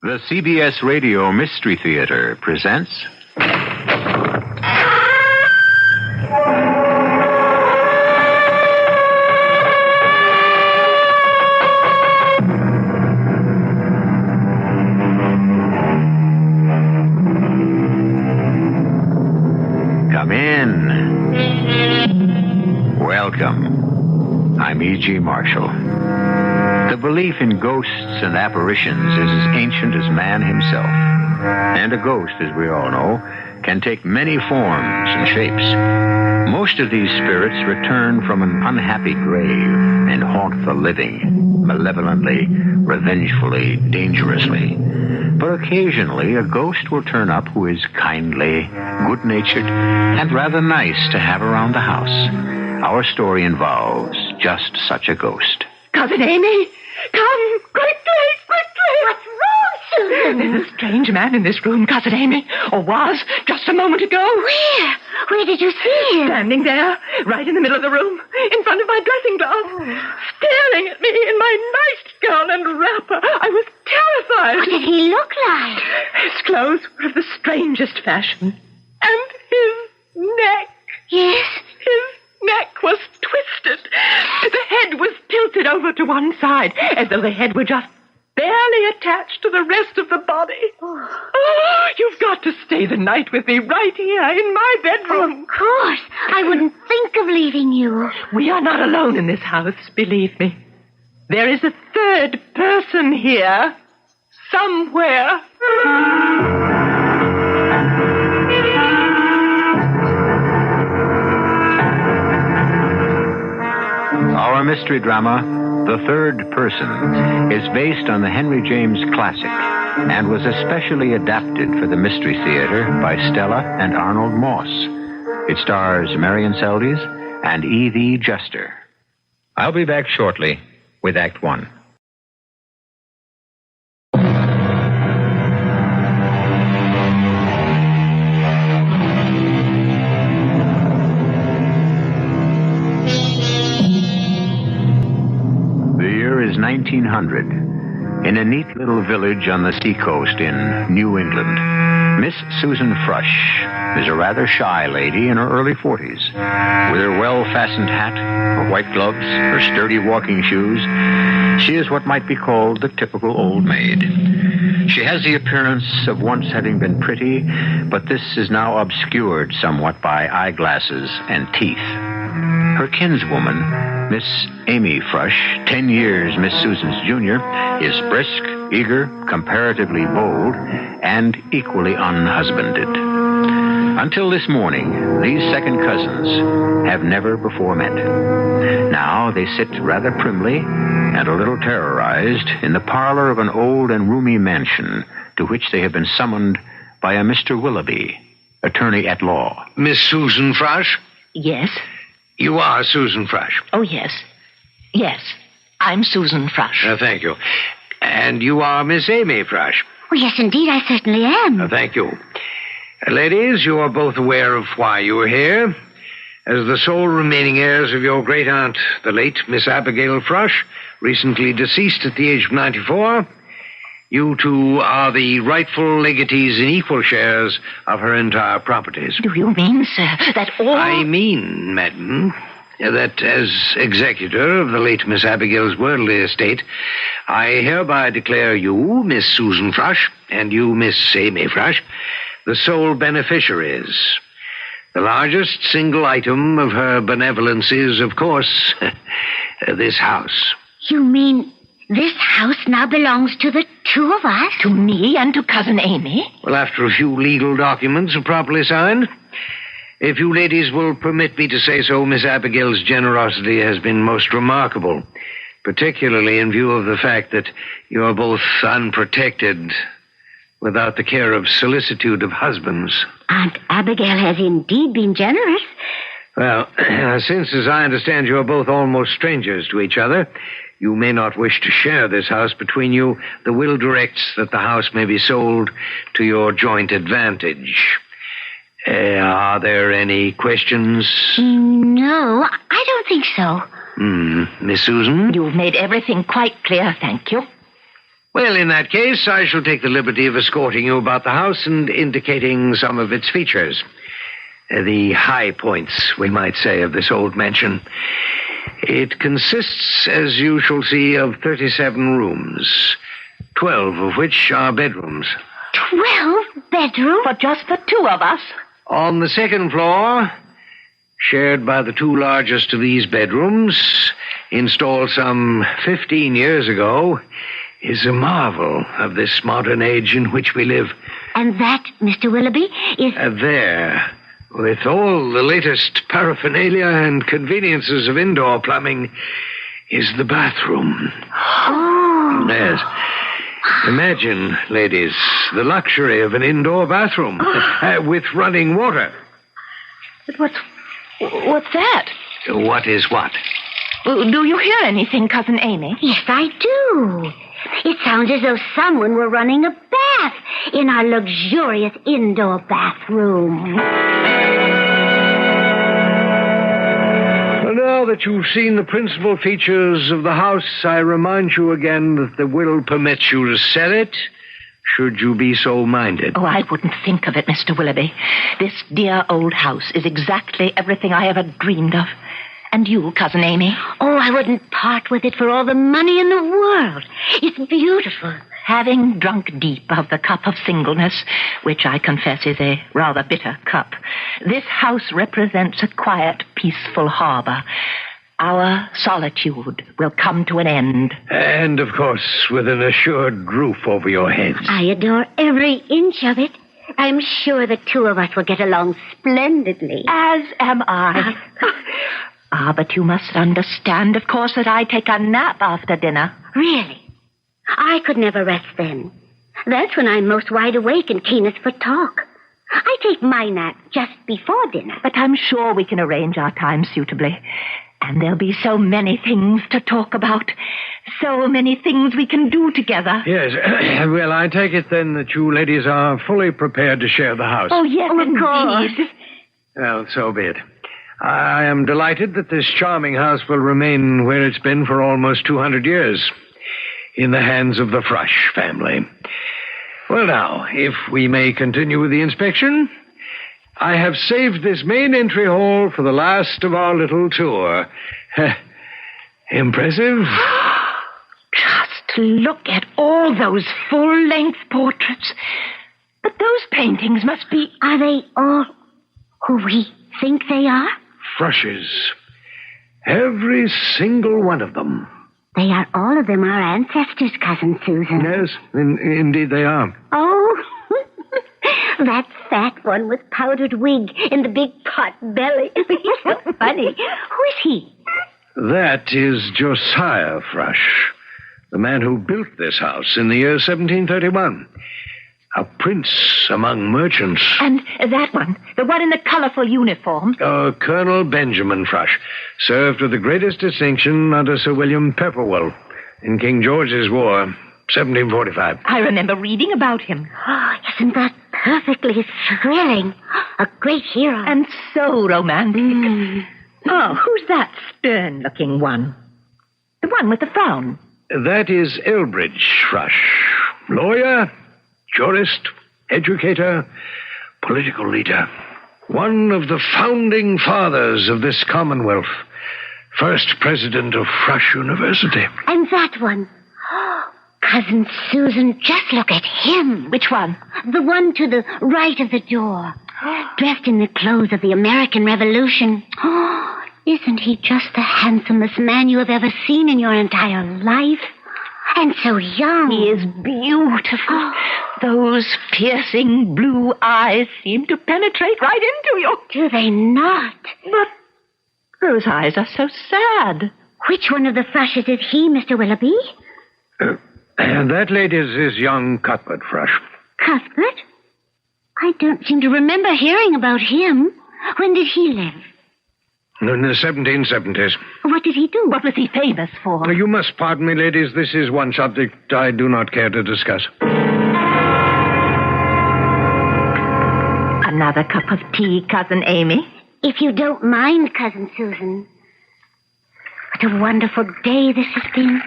The CBS Radio Mystery Theater presents... Come in. Welcome. I'm E.G. Marshall. The belief in ghosts and apparitions is as ancient as man himself. And a ghost, as we all know, can take many forms and shapes. Most of these spirits return from an unhappy grave and haunt the living, malevolently, revengefully, dangerously. But occasionally a ghost will turn up who is kindly, good-natured, and rather nice to have around the house. Our story involves just such a ghost. Cousin Amy, come, quickly, quickly! What's wrong, Susan? There's a strange man in this room, Cousin Amy, or was, just a moment ago. Where? Where did you see him? Standing there, right in the middle of the room, in front of my dressing glass, staring at me in my nightgown and wrapper. I was terrified. What did he look like? His clothes were of the strangest fashion. And his neck. Yes? His neck was twisted. The head was tilted over to one side, as though the head were just barely attached to the rest of the body. Oh, you've got to stay the night with me right here in my bedroom. Of course. I wouldn't think of leaving you. We are not alone in this house, believe me. There is a third person here, somewhere. Our mystery drama, The Third Person, is based on the Henry James classic and was especially adapted for the Mystery Theater by Stella and Arnold Moss. It stars Marian Seldes and Evie Juster. I'll be back shortly with Act One. The year is 1900. In a neat little village on the seacoast in New England, Miss Susan Frush is a rather shy lady in her early 40s. With her well-fastened hat, her white gloves, her sturdy walking shoes, she is what might be called the typical old maid. She has the appearance of once having been pretty, but this is now obscured somewhat by eyeglasses and teeth. Her kinswoman, Miss Amy Frush, 10 years Miss Susan's junior, is brisk, eager, comparatively bold, and equally unhusbanded. Until this morning, these second cousins have never before met. Now they sit rather primly and a little terrorized in the parlor of an old and roomy mansion to which they have been summoned by a Mr. Willoughby, attorney at law. Miss Susan Frush? Yes? You are Susan Frush. Oh, yes. Yes, I'm Susan Frush. Thank you. And you are Miss Amy Frush. Oh, yes, indeed, I certainly am. Thank you. Ladies, you are both aware of why you are here. As the sole remaining heirs of your great-aunt, the late Miss Abigail Frush, recently deceased at the age of 94, you two are the rightful legatees in equal shares of her entire properties. Do you mean, sir, that all... I mean, madam, that as executor of the late Miss Abigail's worldly estate, I hereby declare you, Miss Susan Frush, and you, Miss Amy Frush, the sole beneficiaries. The largest single item of her benevolence is, of course, this house. You mean this house now belongs to the two of us? To me and to Cousin Amy? Well, after a few legal documents are properly signed. If you ladies will permit me to say so, Miss Abigail's generosity has been most remarkable, particularly in view of the fact that you are both unprotected, without the care of solicitude of husbands. Aunt Abigail has indeed been generous. Well, since, as I understand, you are both almost strangers to each other, you may not wish to share this house between you. The will directs that the house may be sold to your joint advantage. Are there any questions? No, I don't think so. Miss Susan? You've made everything quite clear, thank you. Well, in that case, I shall take the liberty of escorting you about the house and indicating some of its features. The high points, we might say, of this old mansion. It consists, as you shall see, of 37 rooms, 12 of which are bedrooms. 12 bedrooms? For just the two of us? On the second floor, shared by the two largest of these bedrooms, installed some 15 years ago, is a marvel of this modern age in which we live. And that, Mr. Willoughby, is... There, with all the latest paraphernalia and conveniences of indoor plumbing, is the bathroom. Oh. Yes. Imagine, ladies, the luxury of an indoor bathroom with running water. But what's that? What is what? Do you hear anything, Cousin Amy? Yes, I do. It sounds as though someone were running a bath in our luxurious indoor bathroom. Well, now that you've seen the principal features of the house, I remind you again that the will permits you to sell it, should you be so minded. Oh, I wouldn't think of it, Mr. Willoughby. This dear old house is exactly everything I ever dreamed of. And you, Cousin Amy? Oh, I wouldn't part with it for all the money in the world. It's beautiful. Having drunk deep of the cup of singleness, which I confess is a rather bitter cup, this house represents a quiet, peaceful harbor. Our solitude will come to an end. And, of course, with an assured roof over your heads. I adore every inch of it. I'm sure the two of us will get along splendidly. As am I. But you must understand, of course, that I take a nap after dinner. Really? I could never rest then. That's when I'm most wide awake and keenest for talk. I take my nap just before dinner. But I'm sure we can arrange our time suitably. And there'll be so many things to talk about. So many things we can do together. Yes. Well, I take it then that you ladies are fully prepared to share the house. Oh, yes, of course. indeed. Well, so be it. I am delighted that this charming house will remain where it's been for almost 200 years, in the hands of the Frush family. Well, now, if we may continue with the inspection, I have saved this main entry hall for the last of our little tour. Impressive? Just look at all those full-length portraits. But those paintings must be... Are they all who we think they are? Frushes. Every single one of them. They are all of them our ancestors, Cousin Susan. Yes, indeed they are. Oh, that fat one with powdered wig and the big pot belly. He's so funny. Who is he? That is Josiah Frush, the man who built this house in the year 1731. A prince among merchants. And that one, the one in the colorful uniform. Colonel Benjamin Frush, served with the greatest distinction under Sir William Pepperwell in King George's War, 1745. I remember reading about him. Oh, isn't that perfectly thrilling? A great hero. And so romantic. Oh, who's that stern-looking one? The one with the frown. That is Elbridge Frush, lawyer, jurist, educator, political leader. One of the founding fathers of this Commonwealth. First president of Frush University. And that one. Oh, Cousin Susan, just look at him. Which one? The one to the right of the door. Dressed in the clothes of the American Revolution. Oh, isn't he just the handsomest man you have ever seen in your entire life? And so young. He is beautiful. Oh. Those piercing blue eyes seem to penetrate right into you. Do they not? But those eyes are so sad. Which one of the Frushes is he, Mr. Willoughby? And that lady is young Cuthbert Frush. Cuthbert? I don't seem to remember hearing about him. When did he live? In the 1770s. What did he do? What was he famous for? You must pardon me, ladies. This is one subject I do not care to discuss. Another cup of tea, Cousin Amy? If you don't mind, Cousin Susan. What a wonderful day this has been.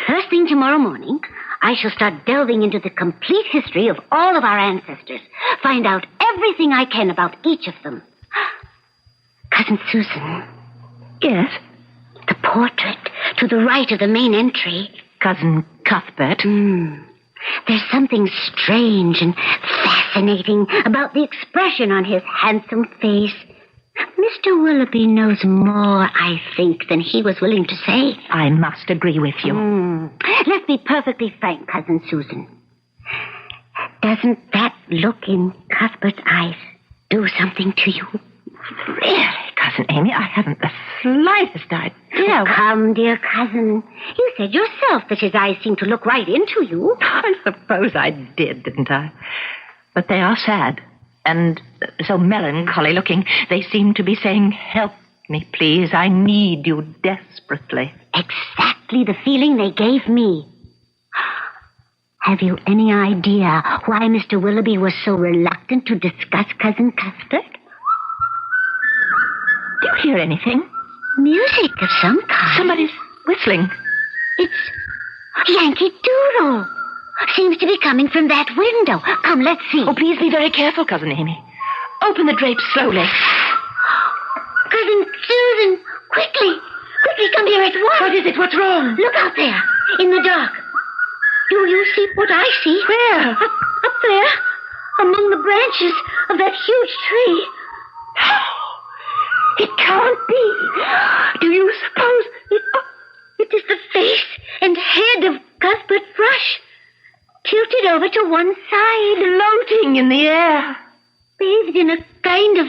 First thing tomorrow morning, I shall start delving into the complete history of all of our ancestors. Find out everything I can about each of them. Cousin Susan. Yes? The portrait to the right of the main entry. Cousin Cuthbert. There's something strange and fascinating about the expression on his handsome face. Mr. Willoughby knows more, I think, than he was willing to say. I must agree with you. Let's be perfectly frank, Cousin Susan. Doesn't that look in Cuthbert's eyes do something to you? Really, Cousin Amy, I haven't the slightest idea. Come, dear cousin. You said yourself that his eyes seemed to look right into you. I suppose I did, didn't I? But they are sad and so melancholy looking. They seem to be saying, help me, please. I need you desperately. Exactly the feeling they gave me. Have you any idea why Mr. Willoughby was so reluctant to discuss Cousin Cuthbert? Do you hear anything? Music of some kind. Somebody's whistling. It's Yankee Doodle. Seems to be coming from that window. Come, let's see. Oh, please be very careful, Cousin Amy. Open the drapes slowly. Cousin Susan, quickly. Quickly, come here at once. What is it? What's wrong? Look out there, in the dark. Do you see what I see? Where? Up there, among the branches of that huge tree. It can't be. Do you suppose it is the face and head of Cuthbert Thrush, tilted over to one side, floating in the air, bathed in a kind of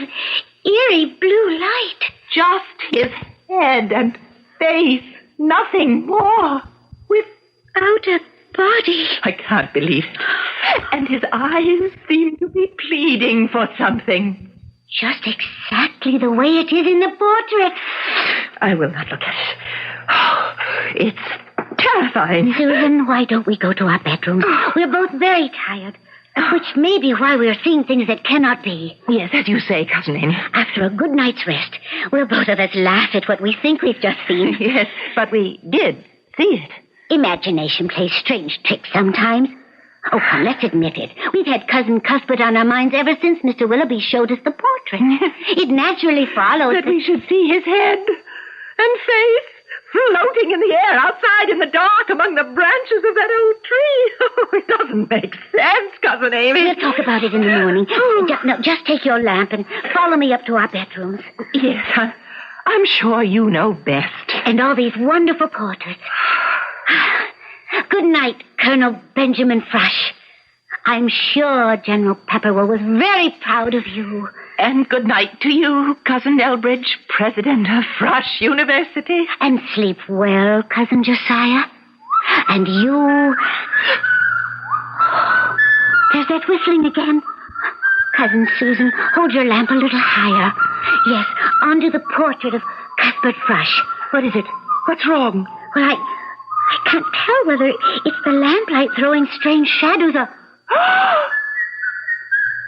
eerie blue light? Just his head and face, nothing more. Without a body. I can't believe it. And his eyes seem to be pleading for something. Just exactly the way it is in the portrait. I will not look at it. Oh, it's terrifying. Susan, why don't we go to our bedroom? We're both very tired, which may be why we're seeing things that cannot be. Yes, as you say, Cousin Amy. After a good night's rest, we'll both of us laugh at what we think we've just seen. Yes, but we did see it. Imagination plays strange tricks sometimes. Oh, come, let's admit it. We've had Cousin Cuthbert on our minds ever since Mr. Willoughby showed us the portrait. It naturally follows that we should see his head and face floating in the air outside in the dark among the branches of that old tree. Oh, it doesn't make sense, Cousin Amy. We'll talk about it in the morning. Just take your lamp and follow me up to our bedrooms. Yes, I'm sure you know best. And all these wonderful portraits. Good night, Colonel Benjamin Thrush. I'm sure General Pepperwell was very proud of you. And good night to you, Cousin Elbridge, President of Thrush University. And sleep well, Cousin Josiah. And you... There's that whistling again. Cousin Susan, hold your lamp a little higher. Yes, onto the portrait of Cuthbert Thrush. What is it? What's wrong? Well, I can't tell whether it's the lamplight throwing strange shadows or...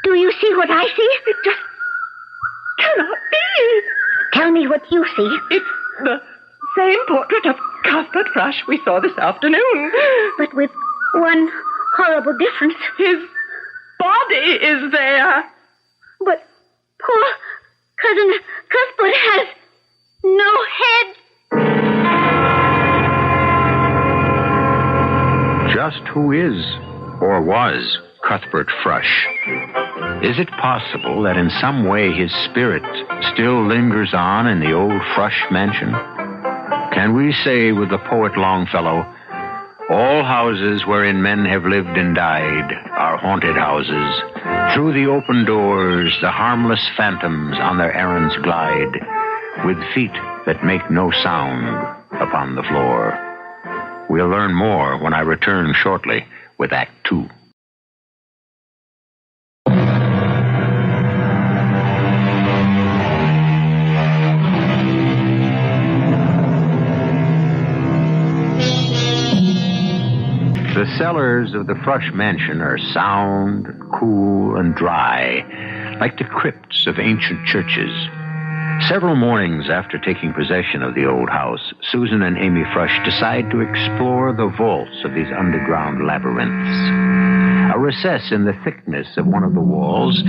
Do you see what I see? It just cannot be. Tell me what you see. It's the same portrait of Cuthbert Thrush we saw this afternoon. But with one horrible difference. His body is there. But poor Cousin Cuthbert has no head. Just who is, or was, Cuthbert Thrush? Is it possible that in some way his spirit still lingers on in the old Thrush mansion? Can we say with the poet Longfellow, all houses wherein men have lived and died are haunted houses. Through the open doors the harmless phantoms on their errands glide, with feet that make no sound upon the floor. We'll learn more when I return shortly with Act 2. The cellars of the Thrush mansion are sound, cool, and dry, like the crypts of ancient churches. Several mornings after taking possession of the old house, Susan and Amy Frush decide to explore the vaults of these underground labyrinths. A recess in the thickness of one of the walls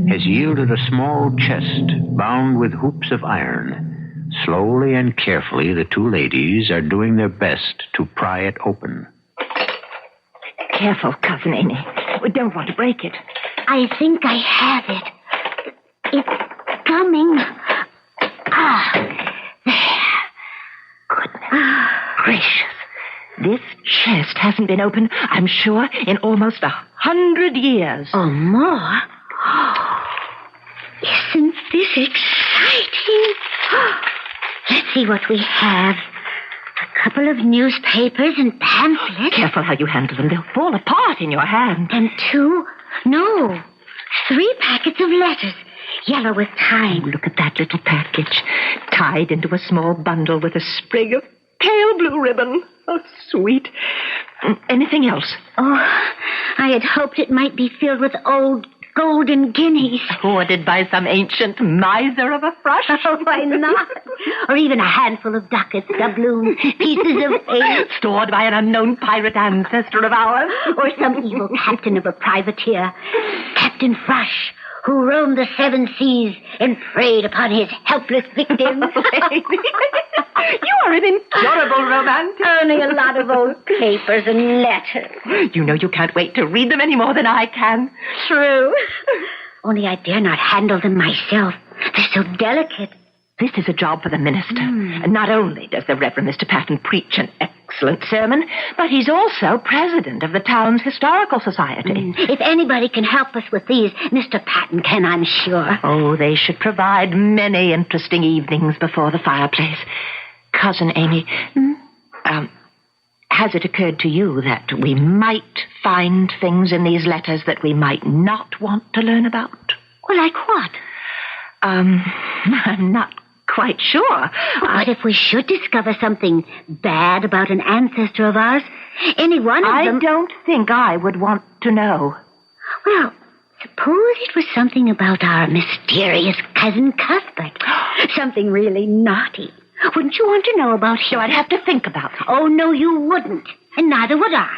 has yielded a small chest bound with hoops of iron. Slowly and carefully, the two ladies are doing their best to pry it open. Careful, Cousin Amy. We don't want to break it. I think I have it. It's coming. There. Goodness gracious. This chest hasn't been opened, I'm sure, in almost 100 years. Or more. Isn't this exciting? Let's see what we have. A couple of newspapers and pamphlets. Careful how you handle them. They'll fall apart in your hand. And 3 packets of letters. Yellow with time. Look at that little package. Tied into a small bundle with a sprig of pale blue ribbon. Oh, sweet. Anything else? Oh, I had hoped it might be filled with old golden guineas. Hoarded by some ancient miser of a Frush? Oh, why not? Or even a handful of ducats, doubloons, pieces of eight. Stored by an unknown pirate ancestral of ours. Or some evil captain of a privateer. Captain Frush, who roamed the 7 seas and preyed upon his helpless victims. You are an incurable romantic. Only a lot of old papers and letters. You know you can't wait to read them any more than I can. True. Only I dare not handle them myself. They're so delicate. This is a job for the minister. And not only does the Reverend Mr. Patton preach an excellent sermon, but he's also president of the town's historical society. If anybody can help us with these, Mr. Patton can, I'm sure. Oh, they should provide many interesting evenings before the fireplace. Cousin Amy, has it occurred to you that we might find things in these letters that we might not want to learn about? Well, like what? I'm not quite sure. But if we should discover something bad about an ancestor of ours, any one of them... I don't think I would want to know. Well, suppose it was something about our mysterious cousin Cuthbert. Something really naughty. Wouldn't you want to know about him? So I'd have to think about it. Oh, no, you wouldn't. And neither would I.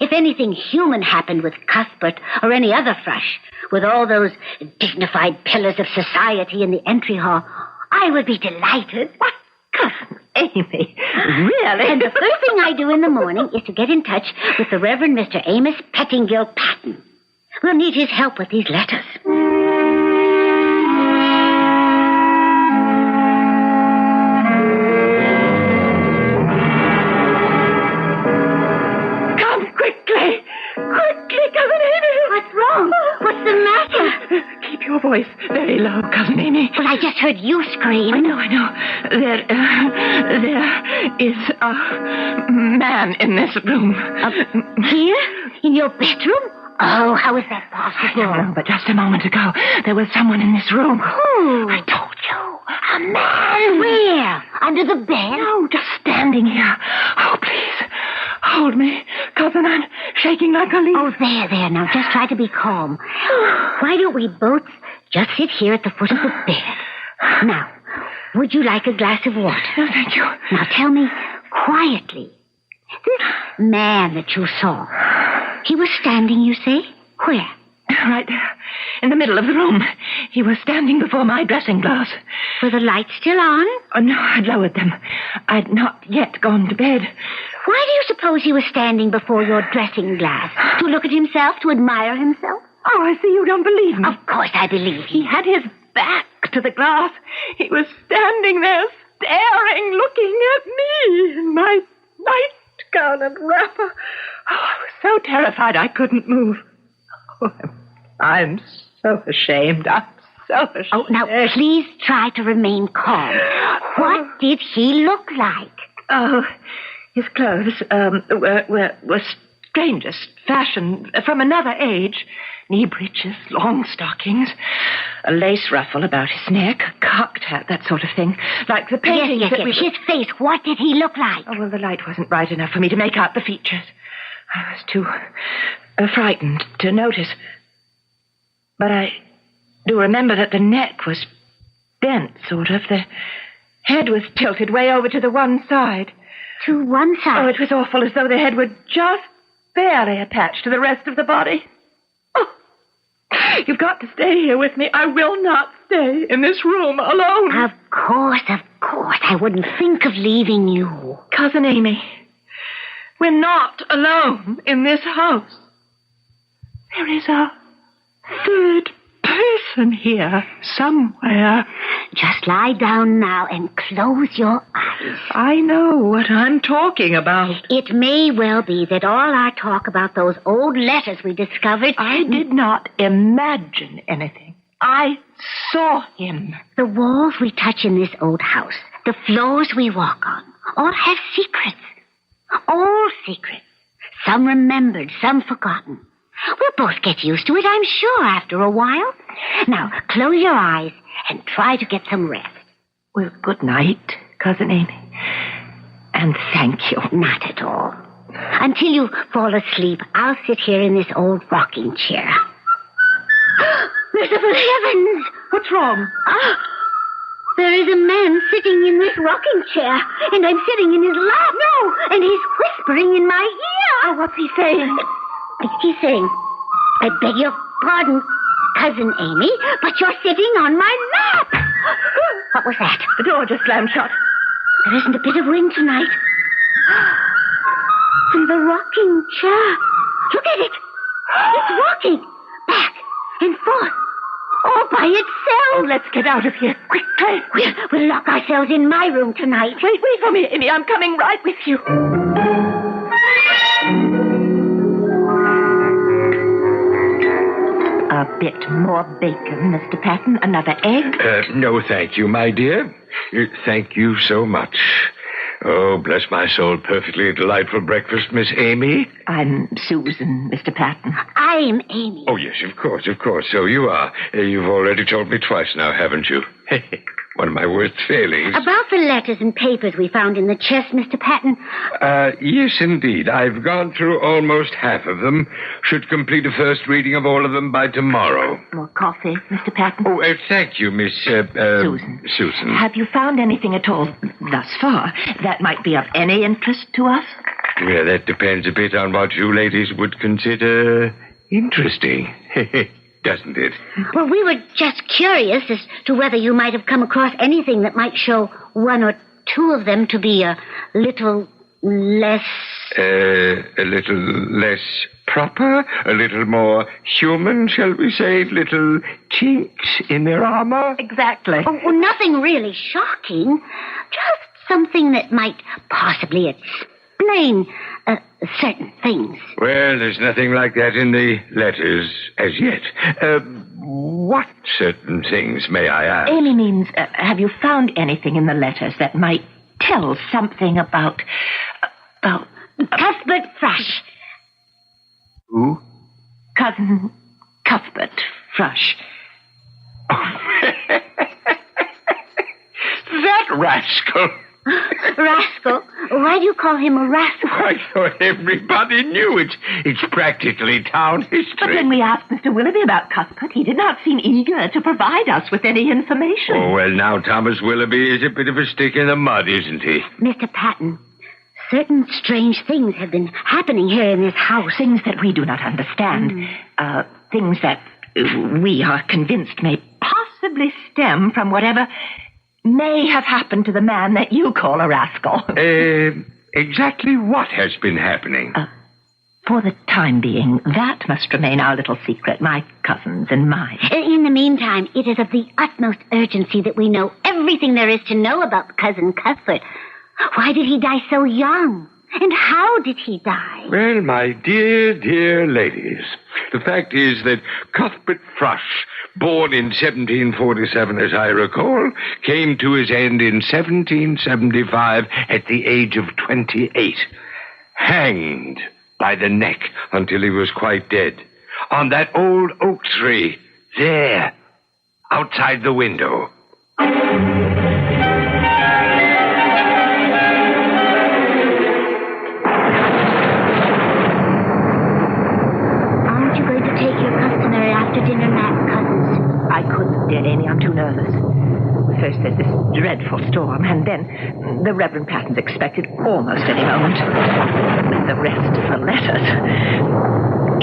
If anything human happened with Cuthbert or any other Frush, with all those dignified pillars of society in the entry hall, I would be delighted. What? Cousin Amy, really? And the first thing I do in the morning is to get in touch with the Reverend Mr. Amos Pettingill Patton. We'll need his help with these letters. Come quickly! Quickly, Cousin Amy! What's wrong? What's the matter? Keep your voice very low, Cousin Amy. Well, I just heard you scream. I know. There is a man in this room. Here? In your bedroom? Oh, how is that possible? I don't know, but just a moment ago, there was someone in this room. Who? I told you. A man. Where? Under the bed? No, just standing here. Oh, please. Hold me, Cousin. I'm shaking like a leaf. Oh, there. Now, just try to be calm. Why don't we both just sit here at the foot of the bed? Now, would you like a glass of water? No, thank you. Now, tell me quietly. This man that you saw, he was standing, you say? Where? Right there, in the middle of the room. He was standing before my dressing glass. Were the lights still on? Oh, no, I'd lowered them. I'd not yet gone to bed. Why do you suppose he was standing before your dressing glass? To look at himself? To admire himself? Oh, I see you don't believe me. Of course I believe He you. had his back to the glass. He was standing there, staring, looking at me in my nightgown and wrapper. Oh, I was so terrified I couldn't move. Oh, I'm so ashamed. I'm so ashamed. Oh, now, please try to remain calm. What did he look like? Oh, his clothes were strangest fashion from another age. Knee breeches, long stockings, a lace ruffle about his neck, a cocked hat, that sort of thing. Like the paintings Yes. His face, what did he look like? Oh, well, the light wasn't bright enough for me to make out the features. I was too frightened to notice. But I do remember that the neck was bent, sort of. The head was tilted way over to the one side. To one side? Oh, it was awful, as though the head were just barely attached to the rest of the body. Oh, you've got to stay here with me. I will not stay in this room alone. Of course. I wouldn't think of leaving you. Cousin Amy, we're not alone in this house. There is a third person here somewhere. Just lie down now and close your eyes. I know what I'm talking about. It may well be that all our talk about those old letters we discovered... I did not imagine anything. I saw him. The walls we touch in this old house, the floors we walk on, all have secrets. All secrets. Some remembered, some forgotten. We'll both get used to it, I'm sure, after a while. Now, close your eyes and try to get some rest. Well, good night, Cousin Amy. And thank you. Not at all. Until you fall asleep, I'll sit here in this old rocking chair. Merciful heavens! What's wrong? There is a man sitting in this rocking chair, and I'm sitting in his lap. No! And he's whispering in my ear. Oh, what's he saying? He's saying, I beg your pardon, Cousin Amy, but you're sitting on my lap. What was that? The door just slammed shut. There isn't a bit of wind tonight. And the rocking chair. Look at it. It's rocking back and forth, all by itself. Let's get out of here quickly. We'll lock ourselves in my room tonight. Wait for me, Amy. I'm coming right with you. A bit more bacon, Mr. Patton. Another egg? No, thank you, my dear. Thank you so much. Oh, bless my soul, perfectly delightful breakfast, Miss Amy. I'm Susan, Mr. Patton. I'm Amy. Oh, yes, of course. So you are. You've already told me twice now, haven't you? One of my worst failings. About the letters and papers we found in the chest, Mr. Patton. Yes, indeed. I've gone through almost half of them. Should complete a first reading of all of them by tomorrow. More coffee, Mr. Patton? Oh, thank you, Miss... Susan. Have you found anything at all, thus far, that might be of any interest to us? Well, that depends a bit on what you ladies would consider interesting. Doesn't it? Well, we were just curious as to whether you might have come across anything that might show one or two of them to be a little less... A little less proper? A little more human, shall we say? Little chinks in their armor? Exactly. Oh, nothing really shocking. Just something that might possibly explain certain things. Well, there's nothing like that in the letters as yet. What certain things, may I ask? Amy means, have you found anything in the letters that might tell something about... Cuthbert Thrush. Who? Cousin Cuthbert Thrush. That rascal! Rascal? Why do you call him a rascal? I thought everybody knew it. It's practically town history. But when we asked Mr. Willoughby about Cuthbert, he did not seem eager to provide us with any information. Oh, well, now Thomas Willoughby is a bit of a stick in the mud, isn't he? Mr. Patton, certain strange things have been happening here in this house. Things that we do not understand. Things that we are convinced may possibly stem from whatever may have happened to the man that you call a rascal. Exactly what has been happening? For the time being, that must remain our little secret, my cousin's and mine. In the meantime, it is of the utmost urgency that we know everything there is to know about Cousin Cuthbert. Why did he die so young? And how did he die? Well, my dear ladies, the fact is that Cuthbert Thrush, born in 1747, as I recall, came to his end in 1775 at the age of 28, hanged by the neck until he was quite dead, on that old oak tree, there, outside the window. Take your customary after-dinner nap, cousins. I couldn't, dear Amy. I'm too nervous. First there's this dreadful storm, and then the Reverend Patton's expected almost any moment. With the rest of the letters.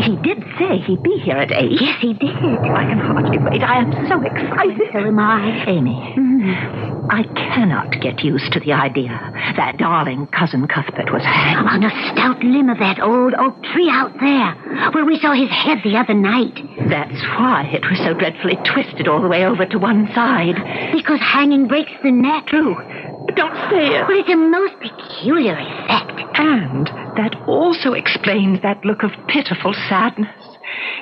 He did say he'd be here at 8. Yes, he did. I can hardly wait. I am so excited. So am I. Amy, I cannot get used to the idea that darling cousin Cuthbert was hanged. On a stout limb of that old oak tree out there, where we saw his head the other night. That's why it was so dreadfully twisted all the way over to one side. Because hanging breaks the neck. True. Don't say it. Well, it's a most peculiar effect. And that also explains that look of pitiful sadness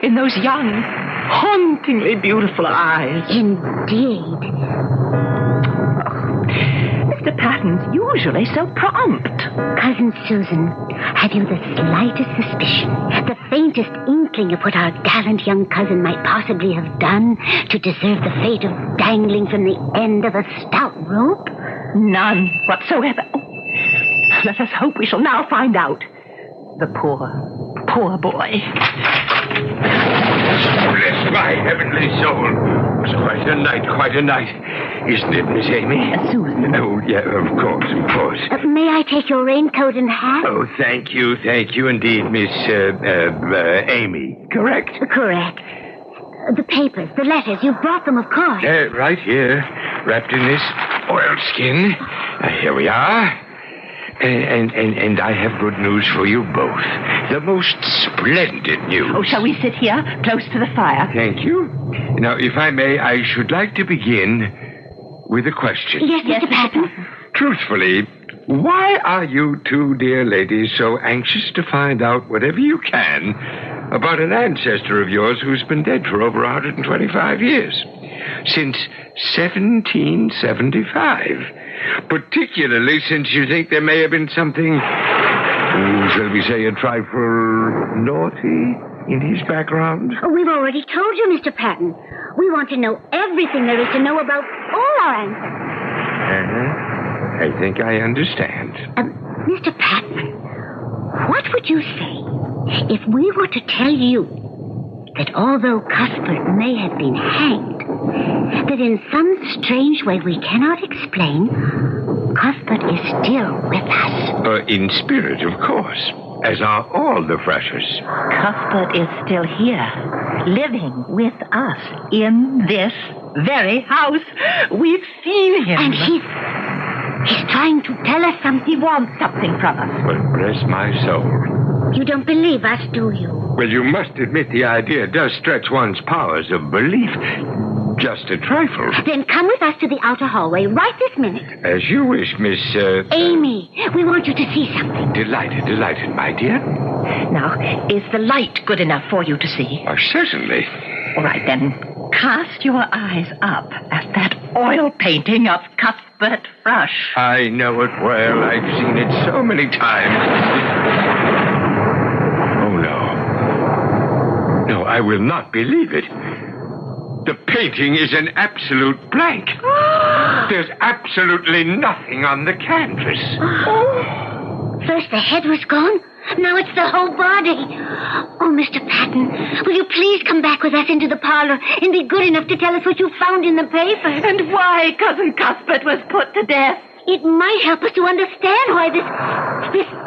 in those young, hauntingly beautiful eyes. Indeed. Mr. Patton's usually so prompt. Cousin Susan, have you the slightest suspicion, the faintest inkling of what our gallant young cousin might possibly have done to deserve the fate of dangling from the end of a stout rope? None whatsoever. Oh, let us hope we shall now find out. The poor boy. Bless my heavenly soul. It was quite a night. Isn't it, Miss Amy? Susan. Oh, yeah, of course. May I take your raincoat and hat? Oh, thank you indeed, Miss, Amy. Correct? Correct. The papers, the letters, you brought them, of course. Right here, wrapped in this oilskin. Here we are. And I have good news for you both. The most splendid news. Oh, shall we sit here, close to the fire? Thank you. Now, if I may, I should like to begin with a question. Yes, Mr. Patton. Truthfully, why are you two dear ladies so anxious to find out whatever you can about an ancestor of yours who's been dead for over 125 years? Since 1775. Particularly since you think there may have been something, shall we say, a trifle naughty in his background? Oh, we've already told you, Mr. Patton. We want to know everything there is to know about all our ancestors. I think I understand. Mr. Patton, what would you say if we were to tell you that although Cuthbert may have been hanged, that in some strange way we cannot explain, Cuthbert is still with us? In spirit, of course, as are all the Frushes. Cuthbert is still here, living with us in this very house. We've seen him. And he's trying to tell us something. He wants something from us. Well, bless my soul. You don't believe us, do you? Well, you must admit the idea does stretch one's powers of belief just a trifle. Then come with us to the outer hallway right this minute. As you wish, Miss... Amy, we want you to see something. Delighted, my dear. Now, is the light good enough for you to see? Certainly. All right, then, cast your eyes up at that oil painting of Cuthbert Frush. I know it well. I've seen it so many times. Oh, no, I will not believe it. The painting is an absolute blank. There's absolutely nothing on the canvas. First the head was gone. Now it's the whole body. Oh, Mr. Patton, will you please come back with us into the parlor and be good enough to tell us what you found in the paper? And why Cousin Cuthbert was put to death. It might help us to understand why this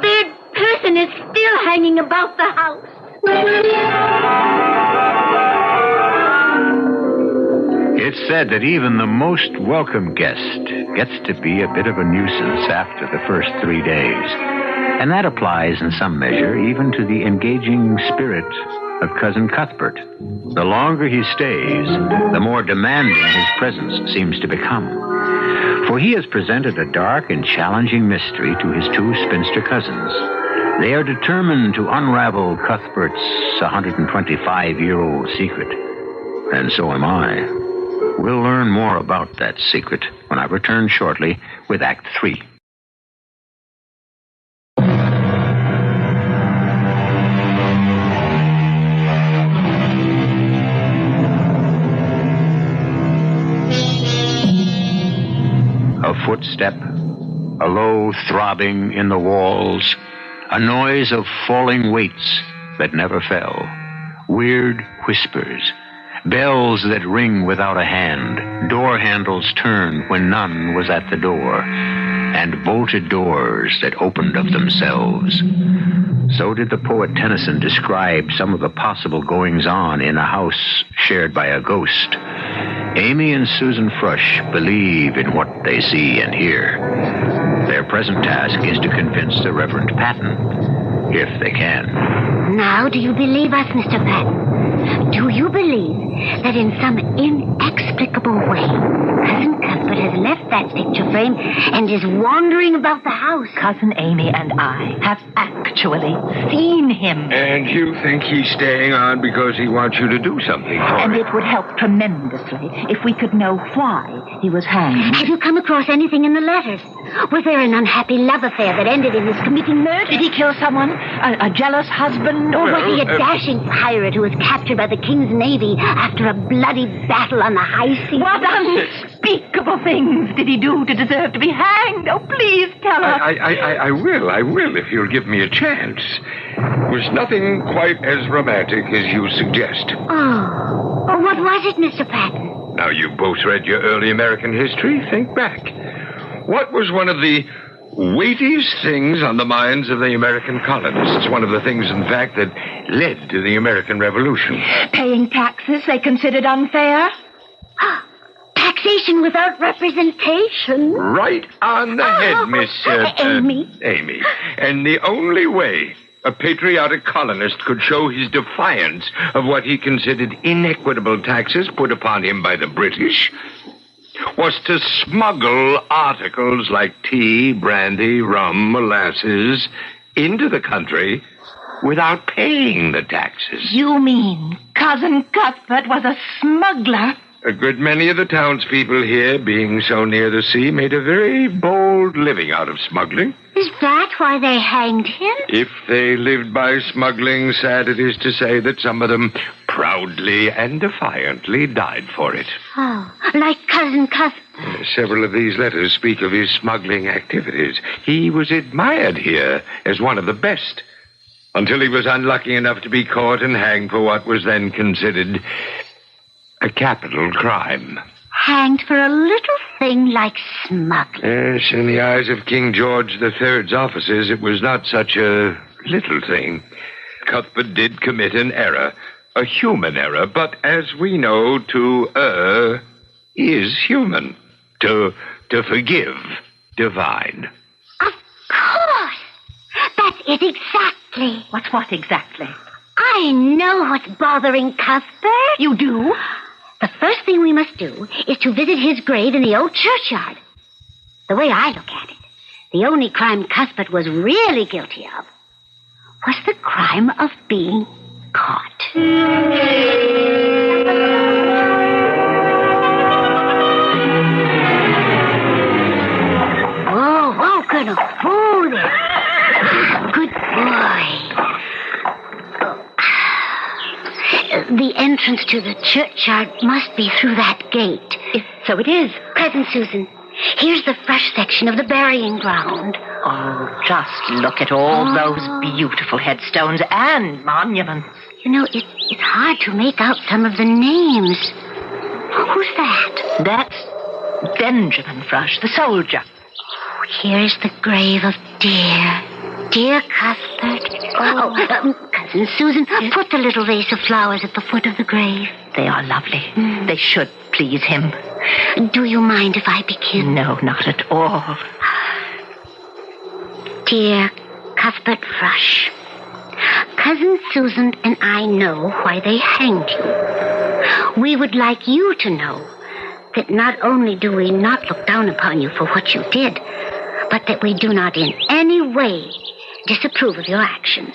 third person is still hanging about the house. It's said that even the most welcome guest gets to be a bit of a nuisance after the first 3 days. And that applies in some measure even to the engaging spirit of Cousin Cuthbert. The longer he stays, the more demanding his presence seems to become. For he has presented a dark and challenging mystery to his two spinster cousins. They are determined to unravel Cuthbert's 125-year-old secret. And so am I. We'll learn more about that secret when I return shortly with Act 3. A footstep, a low throbbing in the walls, a noise of falling weights that never fell, weird whispers, bells that ring without a hand, door handles turn when none was at the door, and bolted doors that opened of themselves. So did the poet Tennyson describe some of the possible goings-on in a house shared by a ghost. Amy and Susan Frush believe in what they see and hear. Their present task is to convince the Reverend Patton, if they can. Now, do you believe us, Mr. Patton? Do you believe that in some inexplicable way, Cousin Cuthbert has left that picture frame and is wandering about the house? Cousin Amy and I have actually seen him. And you think he's staying on because he wants you to do something for him? And it would help tremendously if we could know why he was hanged. Have you come across anything in the letters? Was there an unhappy love affair that ended in his committing murder? Did he kill someone? A jealous husband? Or was he a dashing pirate who was captured by the King's Navy after a bloody battle on the high seas? What unspeakable things did he do to deserve to be hanged? Oh, please tell us. I will, if you'll give me a chance. It was nothing quite as romantic as you suggest. Oh, what was it, Mr. Patton? Now, you both read your early American history. Think back. What was one of the weightiest things on the minds of the American colonists? One of the things, in fact, that led to the American Revolution. Paying taxes they considered unfair? Taxation without representation. Right on the head, Miss... Amy. Amy. And the only way a patriotic colonist could show his defiance of what he considered inequitable taxes put upon him by the British was to smuggle articles like tea, brandy, rum, molasses into the country without paying the taxes. You mean Cousin Cuthbert was a smuggler? A good many of the townspeople here, being so near the sea, made a very bold living out of smuggling. Is that why they hanged him? If they lived by smuggling, sad it is to say that some of them proudly and defiantly died for it. Oh, like Cousin Cuthbert. Several of these letters speak of his smuggling activities. He was admired here as one of the best, until he was unlucky enough to be caught and hanged for what was then considered a capital crime. Hanged for a little thing like smuggling. Yes, in the eyes of King George III's officers, it was not such a little thing. Cuthbert did commit an error, a human error, but as we know, to err is human. To forgive, divine. Of course. That's it exactly. What's what exactly? I know what's bothering Cuthbert. You do? The first thing we must do is to visit his grave in the old churchyard. The way I look at it, the only crime Cuthbert was really guilty of was the crime of being caught. Whoa, Colonel, hold it. Good boy. The entrance to the churchyard must be through that gate. So it is. Cousin Susan, here's the fresh section of the burying ground. Oh, just look at all those beautiful headstones and monuments. You know, it's hard to make out some of the names. Who's that? That's Benjamin Frush, the soldier. Here's the grave of dear Cuthbert. Cousin Susan, put the little vase of flowers at the foot of the grave. They are lovely. They should please him. Do you mind if I begin? No, not at all. Dear Cuthbert Frush, Cousin Susan and I know why they hanged you. We would like you to know that not only do we not look down upon you for what you did, but that we do not in any way disapprove of your actions.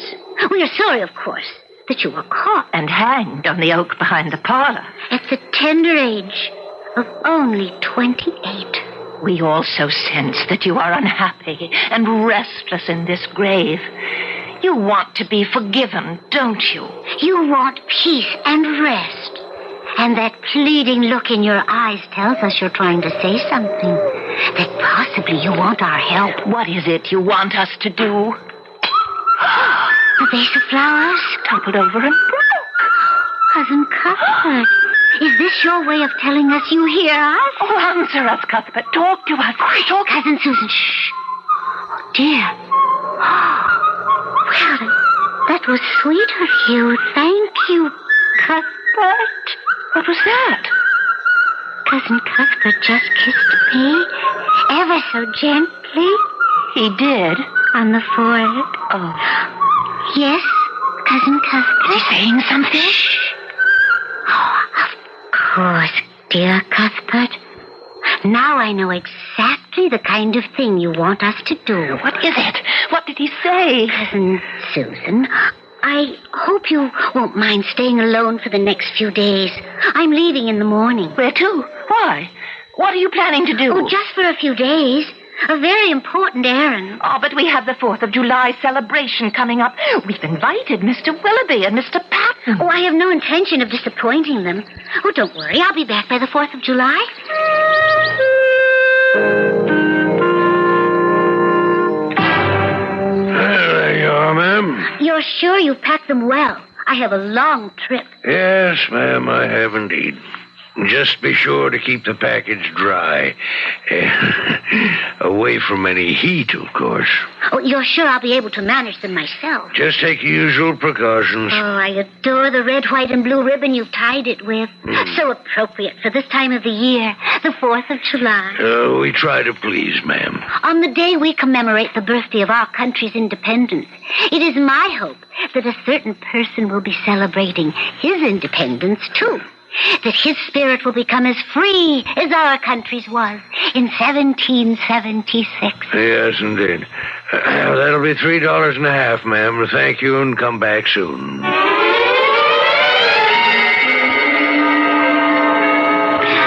We are sorry, of course, that you were caught and hanged on the oak behind the parlor at the tender age of only 28. We also sense that you are unhappy and restless in this grave. You want to be forgiven, don't you? You want peace and rest. And that pleading look in your eyes tells us you're trying to say something. That possibly you want our help. What is it you want us to do? The vase of flowers toppled over and broke. Cousin Cuthbert, Is this your way of telling us you hear us? Oh, answer us, Cuthbert. Talk to us. Talk. Cousin Susan, shh. Oh, dear. Well, that was sweet of you. Thank you, Cuthbert. What was that? Cousin Cuthbert just kissed me, ever so gently. He did? On the forehead. Oh. Yes, Cousin Cuthbert. Is he saying something? Shh. Oh, of course, dear Cuthbert. Now I know exactly the kind of thing you want us to do. What is it? What did he say? Cousin Susan, I hope you won't mind staying alone for the next few days. I'm leaving in the morning. Where to? Why? What are you planning to do? Oh, just for a few days. A very important errand. Oh, but we have the 4th of July celebration coming up. We've invited Mr. Willoughby and Mr. Patton. Oh, I have no intention of disappointing them. Oh, don't worry. I'll be back by the 4th of July. There you are, ma'am. You're sure you packed them well? I have a long trip. Yes, ma'am, I have indeed. Just be sure to keep the package dry. Away from any heat, of course. Oh, you're sure I'll be able to manage them myself? Just take your usual precautions. Oh, I adore the red, white, and blue ribbon you've tied it with. So appropriate for this time of the year, the 4th of July. We try to please, ma'am. On the day we commemorate the birthday of our country's independence, it is my hope that a certain person will be celebrating his independence, too. That his spirit will become as free as our country's was in 1776. Yes, indeed. That'll be $3.50, ma'am. Thank you, and come back soon.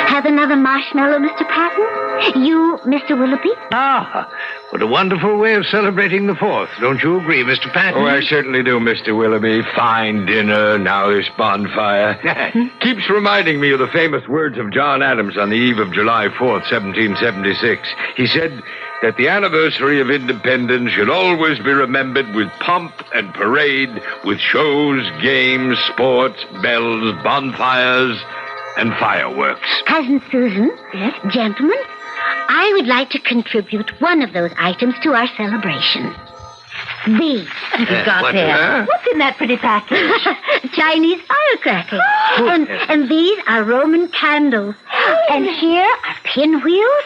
Have another marshmallow, Mr. Patton? You, Mr. Willoughby? Ah, what a wonderful way of celebrating the 4th. Don't you agree, Mr. Patton? Oh, I certainly do, Mr. Willoughby. Fine dinner, now this bonfire. Keeps reminding me of the famous words of John Adams on the eve of July 4th, 1776. He said that the anniversary of independence should always be remembered with pomp and parade, with shows, games, sports, bells, bonfires, and fireworks. Cousin Susan? Yes? Gentlemen, I would like to contribute one of those items to our celebration. These. What have you got there? What's in that pretty package? Chinese firecrackers. And these are Roman candles. And here are pinwheels.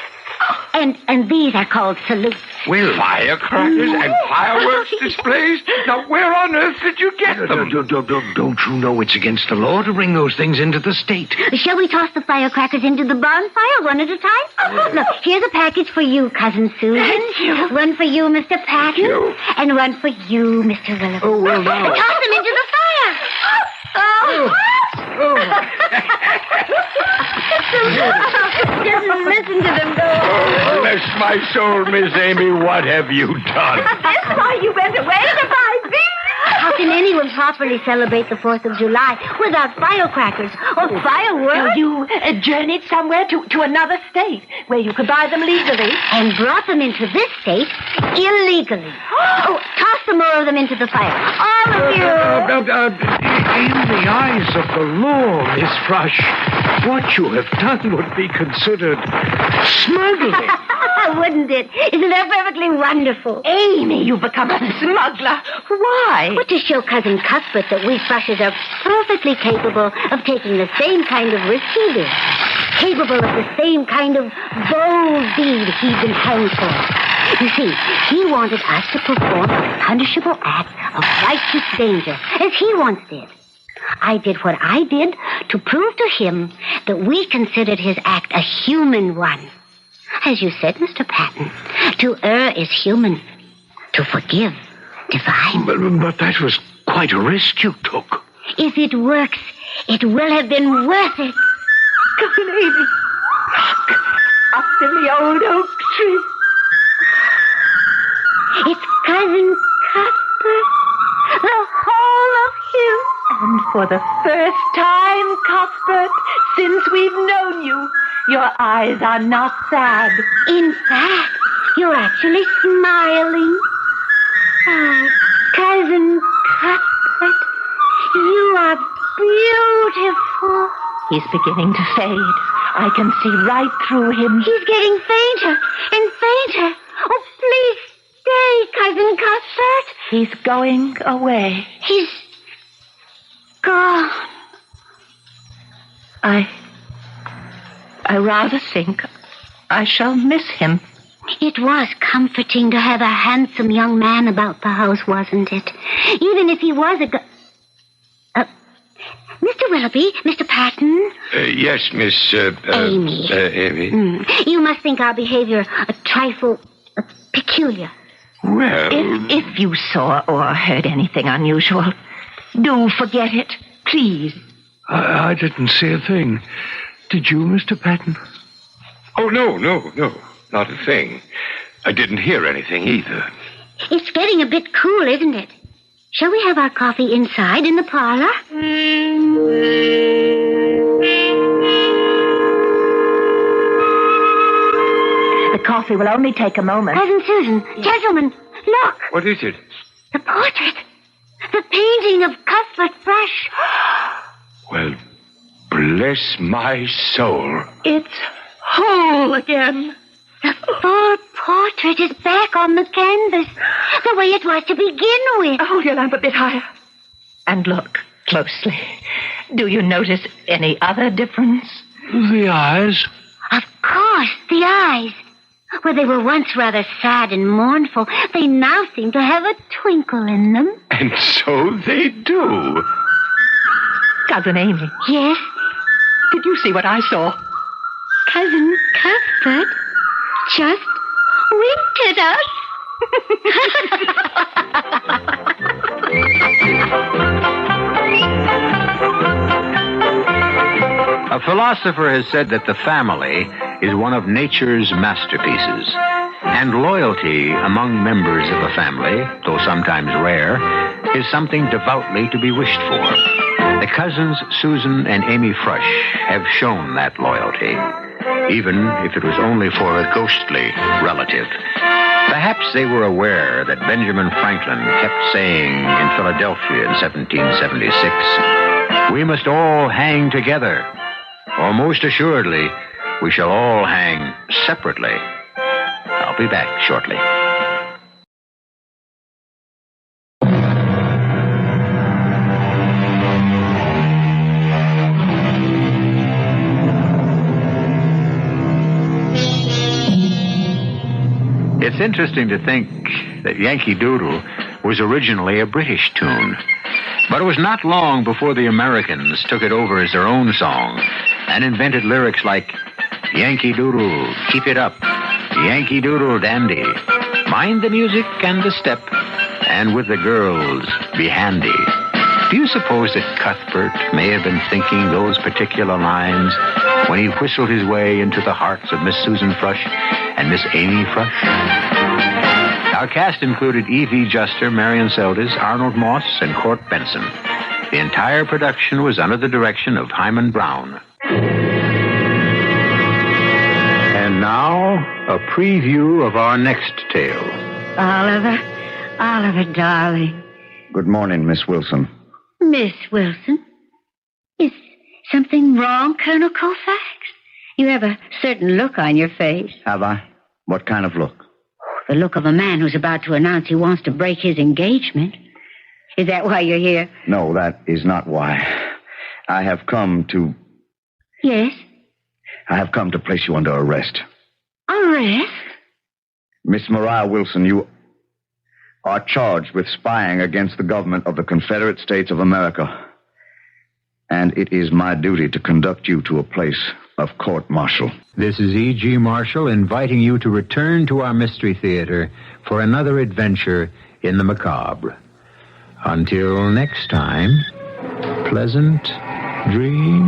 And these are called salutes. Well, firecrackers and fireworks displays? Now, where on earth did you get them? Don't you know it's against the law to bring those things into the state? Shall we toss the firecrackers into the bonfire one at a time? Look, here's a package for you, Cousin Susan. Thank you. One for you, Mr. Patton. And one for you, Mr. Willoughby. Oh, well, now. Toss them into the fire. Just listen to them go. Oh, bless my soul, Miss Amy, what have you done? That's why you went away to buy these. How can anyone properly celebrate the 4th of July without firecrackers or fireworks? So you journeyed somewhere to another state where you could buy them legally? And brought them into this state illegally. Oh, toss some more of them into the fire. All of you. In the eyes of the law, Miss Thrush, what you have done would be considered smuggling. Wouldn't it? Isn't that perfectly wonderful? Amy, you've become a smuggler. Why? Well, to show Cousin Cuthbert that we Thrushes are perfectly capable of taking the same kind of risk he did. Capable of the same kind of bold deed he'd been hanged for. You see, he wanted us to perform a punishable act of righteous danger, as he once did. I did what I did to prove to him that we considered his act a human one. As you said, Mr. Patton, to err is human. To forgive, divine. But that was quite a risk you took. If it works, it will have been worth it. Cousin Amy, look, up in the old oak tree. It's Cousin Cuthbert, the whole of him. And for the first time, Cuthbert, since we've known you, your eyes are not sad. In fact, you're actually smiling. Oh, Cousin Cuthbert, you are beautiful. He's beginning to fade. I can see right through him. He's getting fainter and fainter. Oh, please stay, Cousin Cuthbert. He's going away. He's gone. I rather think I shall miss him. It was comforting to have a handsome young man about the house, wasn't it? Even if he was Mr. Willoughby, Mr. Patton. Yes, Miss... Amy. Amy. You must think our behavior a trifle peculiar. Well... If you saw or heard anything unusual, do forget it, please. I didn't see a thing. Did you, Mr. Patton? Oh, no. Not a thing. I didn't hear anything either. It's getting a bit cool, isn't it? Shall we have our coffee inside in the parlor? The coffee will only take a moment. Cousin Susan, gentlemen, look. What is it? The portrait. The painting of Cuthbert Thrush. Well, bless my soul. It's whole again. The full portrait is back on the canvas, the way it was to begin with. Hold your lamp a bit higher. And look closely. Do you notice any other difference? The eyes. Of course, the eyes. Where they were once rather sad and mournful, they now seem to have a twinkle in them. And so they do. Cousin Amy. Yes? Did you see what I saw? Cousin Cuthbert just winked at us. A philosopher has said that the family is one of nature's masterpieces, and loyalty among members of a family, though sometimes rare, is something devoutly to be wished for. The cousins Susan and Amy Thrush have shown that loyalty, even if it was only for a ghostly relative. Perhaps they were aware that Benjamin Franklin kept saying in Philadelphia in 1776, "We must all hang together, or most assuredly, we shall all hang separately." I'll be back shortly. It's interesting to think that Yankee Doodle was originally a British tune. But it was not long before the Americans took it over as their own song and invented lyrics like, "Yankee Doodle, keep it up. Yankee Doodle dandy. Mind the music and the step, and with the girls, be handy." Do you suppose that Cuthbert may have been thinking those particular lines when he whistled his way into the hearts of Miss Susan Thrush and Miss Amy Thrush? Our cast included Evie Juster, Marian Seldes, Arnold Moss, and Court Benson. The entire production was under the direction of Himan Brown. And now, a preview of our next tale. Oliver, darling. Good morning, Miss Wilson. Miss Wilson? Is something wrong, Colonel Colfax? You have a certain look on your face. Have I? What kind of look? The look of a man who's about to announce he wants to break his engagement. Is that why you're here? No, that is not why. I have come to... Yes? I have come to place you under arrest. Arrest? Miss Mariah Wilson, you are charged with spying against the government of the Confederate States of America. And it is my duty to conduct you to a place of court-martial. This is E.G. Marshall inviting you to return to our Mystery Theater for another adventure in the macabre. Until next time, pleasant dreams.